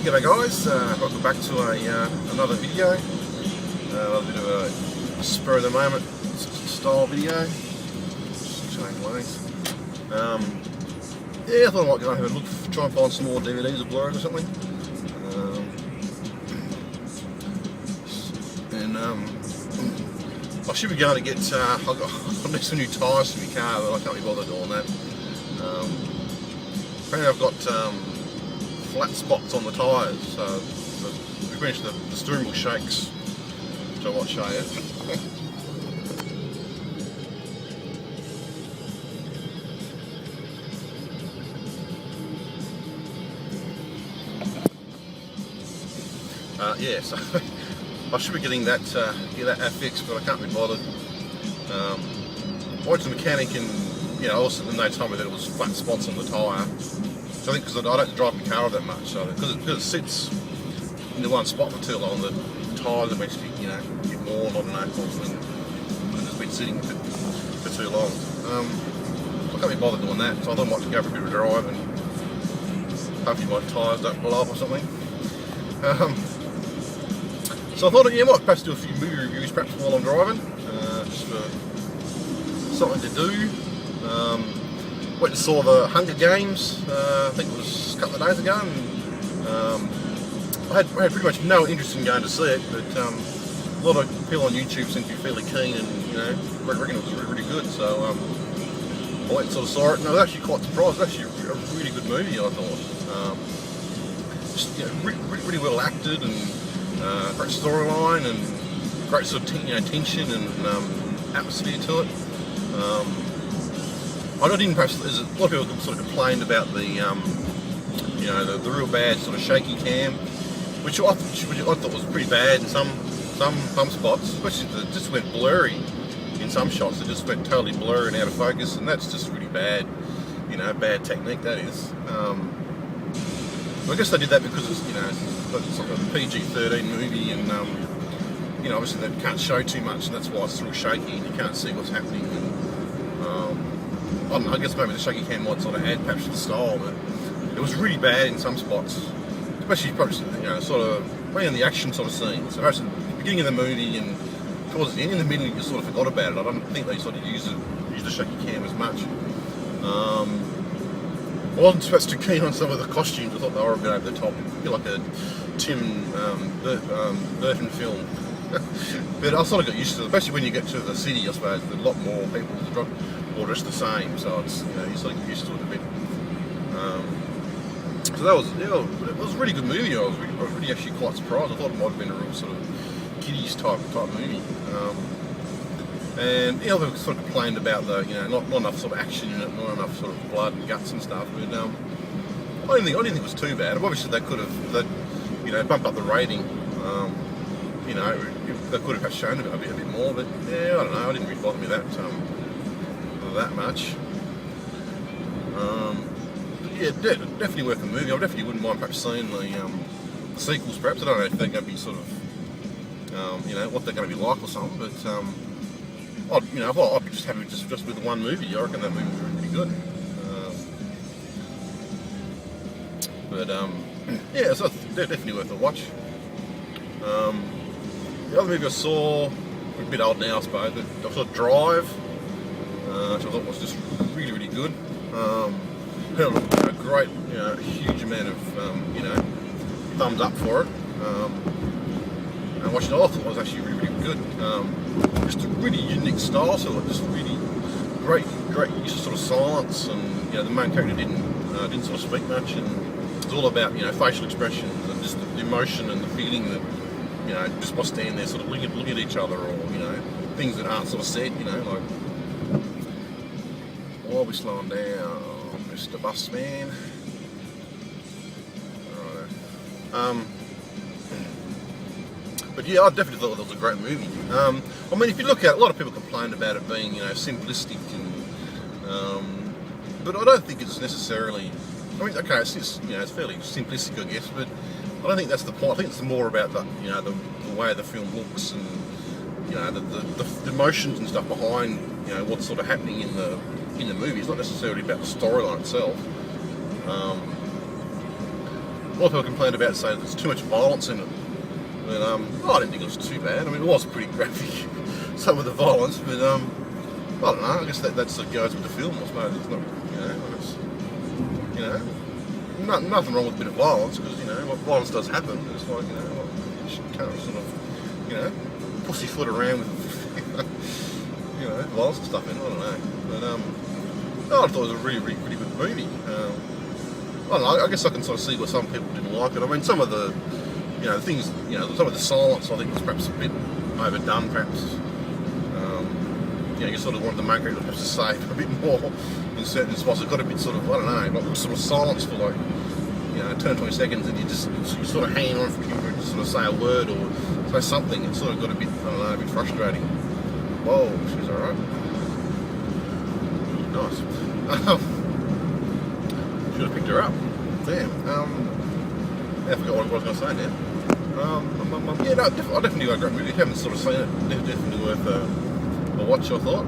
G'day guys, welcome back to another video, a bit of a spur of the moment style video. Just change ways. Yeah, I thought I might go and have a look, try and find some more DVDs or Blu-rays or something. I should be going to get, I've got some new tyres for my car, but I can't be bothered doing that. Apparently I've got flat spots on the tyres, so we finished the steering wheel shakes, which I might show you. Yeah, so I should be getting that get that fixed, but I can't be bothered. I went to the mechanic and also they told me that it was flat spots on the tyre. So I think because I don't drive my car that much, so because it sits in the one spot for too long, the tyres eventually get worn, I don't know, when it's been sitting for too long. I can't be bothered doing that, so I thought I might go for a bit of a drive and hopefully my tyres don't blow up or something. So I thought, I might perhaps do a few movie reviews perhaps while I'm driving, just for something to do. Went and saw the Hunger Games, I think it was a couple of days ago, and I had pretty much no interest in going to see it, but a lot of people on YouTube seem to be fairly keen and, reckon it was really good, so I went and sort of saw it, and I was actually quite surprised. It was actually a really good movie, I thought. Just, really well acted, and great storyline, and great sort of tension and atmosphere to it. I didn't perhaps, there's a lot of people sort of complained about the real bad sort of shaky cam, which I thought was pretty bad in some spots, especially it just went blurry in some shots. It just went totally blurry and out of focus, and that's just really bad, bad technique that is. I guess they did that because it's like a PG-13 movie, and obviously they can't show too much, and that's why it's sort of shaky and you can't see what's happening. And, I don't know, I guess maybe the shaky cam might sort of add perhaps to the style, but it was really bad in some spots, especially probably sort of in the action sort of scenes. So perhaps at the beginning of the movie and towards the end of the middle you sort of forgot about it. I don't think they sort of used the shaky cam as much. I wasn't perhaps too keen on some of the costumes. I thought they were a bit over the top, a bit like a Tim Burton film. But I sort of got used to it, especially when you get to the city. I suppose there's a lot more people all dressed the same, so it's you sort of get used to it a bit. So that was it was a really good movie. I was really actually quite surprised. I thought it might have been a real sort of kiddies type movie. And people sort of complained about the not enough sort of action in it, not enough sort of blood and guts and stuff. But I didn't think it was too bad. Obviously they could have bumped up the rating. They could have shown it a bit more, but yeah, I don't know. I didn't really bother me that much. Yeah, definitely worth the movie. I definitely wouldn't mind perhaps seeing the sequels. Perhaps I don't know if they're going to be sort of what they're going to be like or something. But I'd be just happy just with the one movie. I reckon that movie was really good. Yeah, so they're definitely worth a watch. The other movie I saw, a bit old now I suppose, but I saw Drive, which I thought was just really, really good. Great, huge amount of, thumbs up for it. And watching it, I thought it was actually really, really good. Just a really unique style to it, just really great use of sort of silence, and the main character didn't sort of speak much, and it's all about facial expressions and just the emotion and the feeling that just by standing there sort of looking at each other, or things that aren't sort of said, like, why are we slowing down, Mr. Busman? Alright. But yeah, I definitely thought that was a great movie. I mean, if you look at, a lot of people complained about it being, simplistic, and but I don't think it's necessarily. I mean, okay, it's just, it's fairly simplistic, I guess, but I don't think that's the point. I think it's more about the the way the film looks, and the emotions and stuff behind what's sort of happening in the movie. It's not necessarily about the storyline itself. a lot of people complained about saying there's too much violence in it. But I didn't think it was too bad. I mean, it was pretty graphic, some of the violence, but I don't know. I guess that sort of goes with the film, I suppose. It's not, nothing wrong with a bit of violence, because what violence does happen. It's like you can't sort of pussyfoot around with violence and stuff in it. I don't know, but I thought it was a really, really pretty good movie. I don't know. I guess I can sort of see why some people didn't like it. I mean, some of the things, some of the silence I think was perhaps a bit overdone, perhaps. You sort of wanted the main character perhaps to say a bit more in certain spots. It got a bit sort of, I don't know, like sort of silence for like, 10 or 20 seconds, and you sort of hanging on for people to sort of say a word or say something. It sort of got a bit, I don't know, a bit frustrating. Whoa, she's alright. Nice. Should have picked her up. Damn. I forgot what I was going to say now. Yeah, no, I definitely got a great movie. If you haven't sort of seen it, definitely worth a watch, I thought.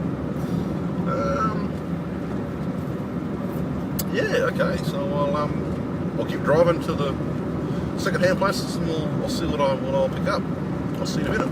Yeah, okay, so I'll keep driving to the second-hand places, and I'll see what I'll pick up. I'll see you in a minute.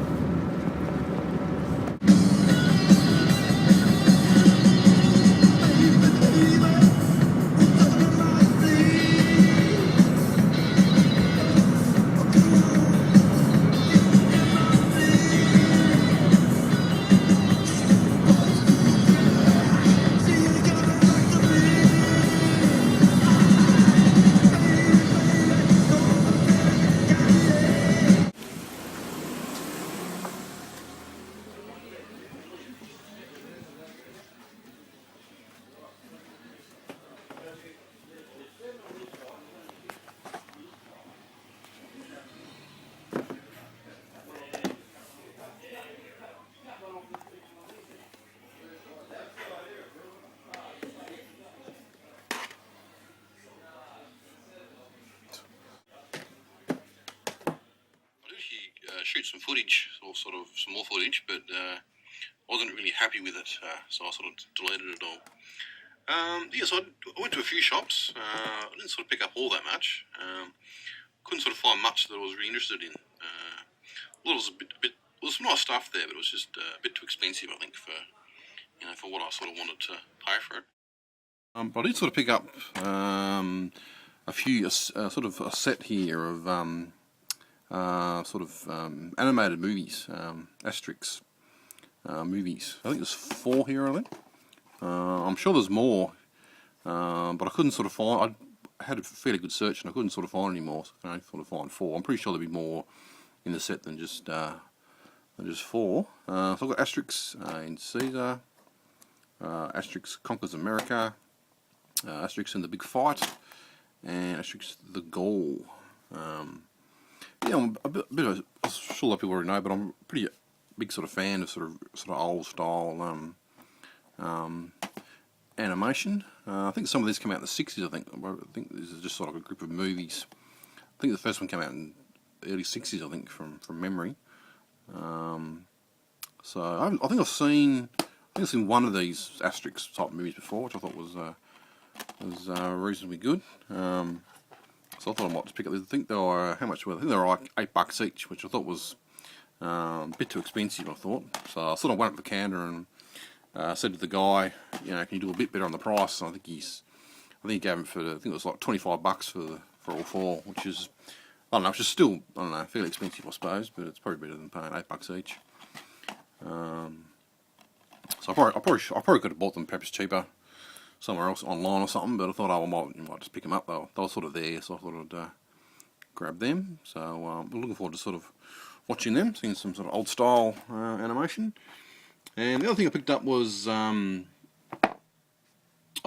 Shoot some footage, or sort of some more footage, but wasn't really happy with it, so I sort of deleted it all. Yeah, so I went to a few shops. I didn't sort of pick up all that much. Couldn't sort of find much that I was really interested in. Well, it was some nice stuff there, but it was just a bit too expensive, I think, for what I sort of wanted to pay for it. But I did sort of pick up sort of a set here of animated movies, Asterix movies. I think there's 4 here, I think. I'm sure there's more, but I couldn't sort of find. I had a fairly good search and I couldn't sort of find any more, so I can only sort of find 4. I'm pretty sure there'll be more in the set than just 4. So I've got Asterix in Caesar, Asterix Conquers America, Asterix in the Big Fight, and Asterix the Gaul. Yeah, I'm a bit of I'm sure a lot of people already know, but I'm a pretty big sort of fan of sort of old style animation. I think some of these came out in the 60s. I think this is just sort of a group of movies. I think the first one came out in the early 60s. I think from memory. So I think I've seen one of these Asterix type movies before, which I thought was reasonably good. So I thought I might just pick up these. I think they were, how much were they? I think they were like $8 each, which I thought was a bit too expensive, I thought. So I sort of went up to the counter and said to the guy, can you do a bit better on the price? And I think he gave him I think it was like $25 for all 4, which is, I don't know, which is still, I don't know, fairly expensive, I suppose, but it's probably better than paying $8 each. So I probably could have bought them perhaps cheaper somewhere else online or something, but I thought, I might just pick them up. They were sort of there, so I thought I'd grab them. So we're looking forward to sort of watching them, seeing some sort of old style animation. And the other thing I picked up was I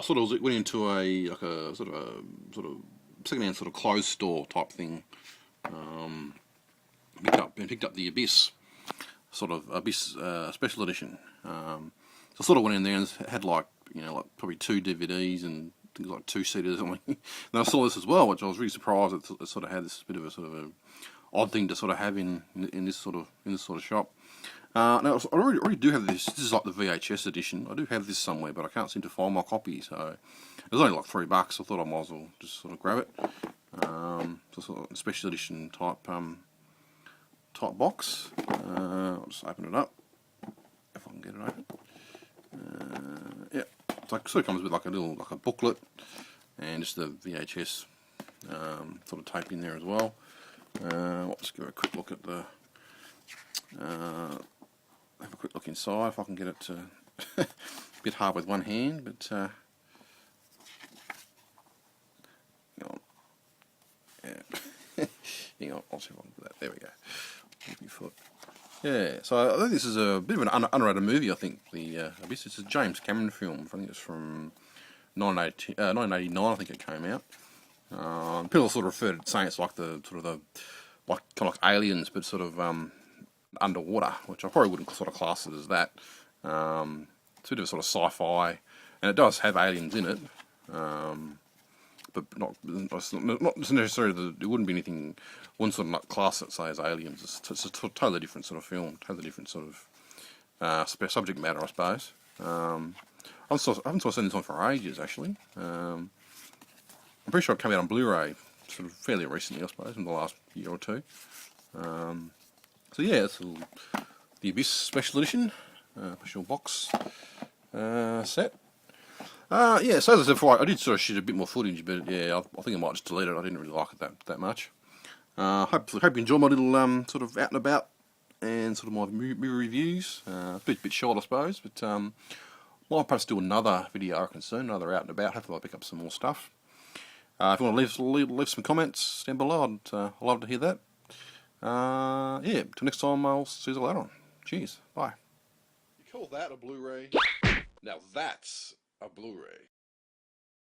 sort of went into a sort of second-hand sort of clothes store type thing. Picked up the Abyss special edition. So I sort of went in there and had like probably 2 DVDs and things like 2 CDs or something. Then I saw this as well, which I was really surprised it sort of had this bit of a sort of a odd thing to sort of have in this sort of shop. Now I already do have this. This is like the VHS edition. I do have this somewhere, but I can't seem to find my copy. So it was only like $3. I thought I might as well just sort of grab it. So sort of a special edition type box. I'll just open it up if I can get it open. Yeah, so it sort of comes with like a booklet and just the VHS sort of tape in there as well. I'll just give a quick look at the. Have a quick look inside if I can get it to. A bit hard with one hand, but. Hang on. Yeah. Hang on, I'll see if I can do that. There we go. Move my foot. Yeah, so I think this is a bit of an underrated movie. I think it's a James Cameron film. I think it's from 1989. I think it came out. People sort of refer to saying it's like kind of like Aliens, but sort of underwater, which I probably wouldn't sort of class it as that. It's a bit of a sort of sci-fi, and it does have aliens in it. But not necessarily. It wouldn't be anything. Wouldn't sort of like class it, say, as Aliens. It's a totally different sort of film, totally different sort of subject matter, I suppose. I haven't sort of seen this one for ages, actually. I'm pretty sure it came out on Blu-ray sort of fairly recently, I suppose, in the last year or two. So yeah, it's the Abyss Special Edition, special box set. Yeah, so as I said before, I did sort of shoot a bit more footage, but yeah, I think I might just delete it. I didn't really like it that much. Hope you enjoy my little sort of out and about and sort of my movie reviews. A bit short, I suppose, but might perhaps do another video, I concern, another out and about. Hopefully I'll pick up some more stuff. If you want to leave some comments down below, I'd love to hear that. Yeah, till next time, I'll see you later on. Cheers, bye. You call that a Blu-ray? Now that's a Blu-ray.